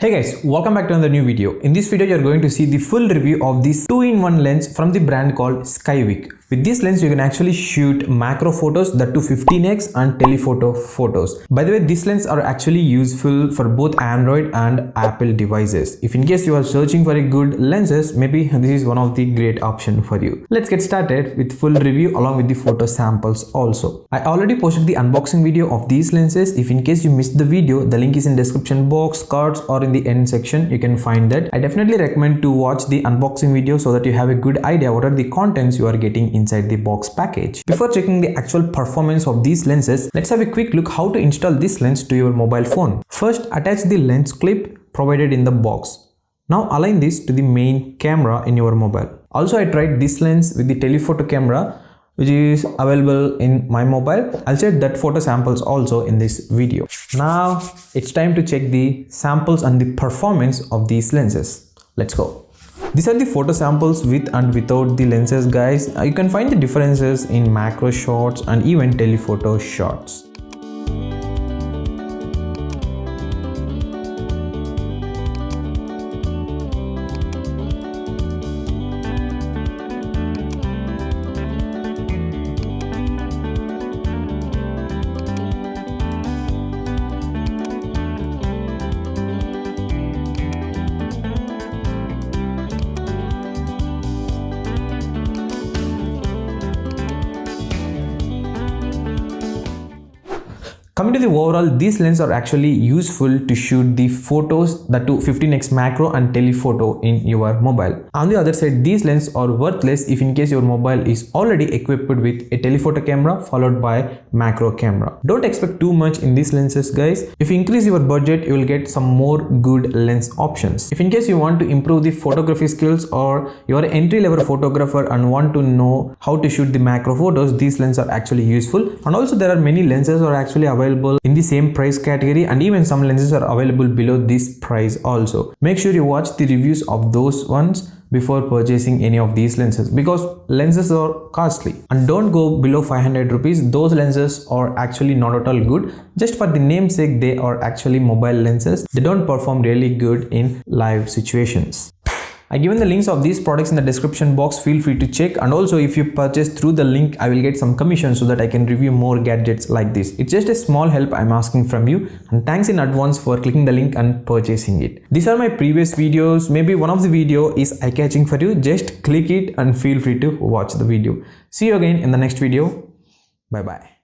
Hey guys, welcome back to another new video. In this video, you're going to see the full review of this 2-in-1 lens from the brand called SKYVIK. With this lens, you can actually shoot macro photos, that to 15x, and telephoto photos. By the way, these lenses are actually useful for both Android and Apple devices. If in case you are searching for a good lenses, maybe this is one of the great option for you. Let's get started with full review along with the photo samples also. I already posted the unboxing video of these lenses. If in case you missed the video, the link is in description box, cards, or in the end section. You can find that. I definitely recommend to watch the unboxing video so that you have a good idea what are the contents you are getting inside the box package. Before checking the actual performance of these lenses, let's have a quick look how to install this lens to your mobile phone. First, attach the lens clip provided in the box. Now align this to the main camera in your mobile. Also, I tried this lens with the telephoto camera, which is available in my mobile. I'll share that photo samples also in this video. Now it's time to check the samples and the performance of these lenses. Let's go. These are the photo samples with and without the lenses, guys. You can find the differences in macro shots and even telephoto shots. Coming to the overall, these lenses are actually useful to shoot the photos, that to 15x macro and telephoto in your mobile. On the other side, these lenses are worthless if in case your mobile is already equipped with a telephoto camera followed by macro camera. Don't expect too much in these lenses, guys. If you increase your budget, you will get some more good lens options. If in case you want to improve the photography skills or you are an entry-level photographer and want to know how to shoot the macro photos, these lenses are actually useful. And also there are many lenses are actually available in the same price category, and even some lenses are available below this price also. Make sure you watch the reviews of those ones before purchasing any of these lenses, because lenses are costly, and don't go below 500 rupees. Those lenses are actually not at all good. Just for the namesake, they are actually mobile lenses. They don't perform really good in live situations. I given the links of these products in the description box. Feel free to check, and also if you purchase through the link, I will get some commission so that I can review more gadgets like this. It's just a small help I'm asking from you, and thanks in advance for clicking the link and purchasing it. These are my previous videos. Maybe one of the video is eye-catching for you. Just click it and feel free to watch the video. See you again in the next video. Bye bye.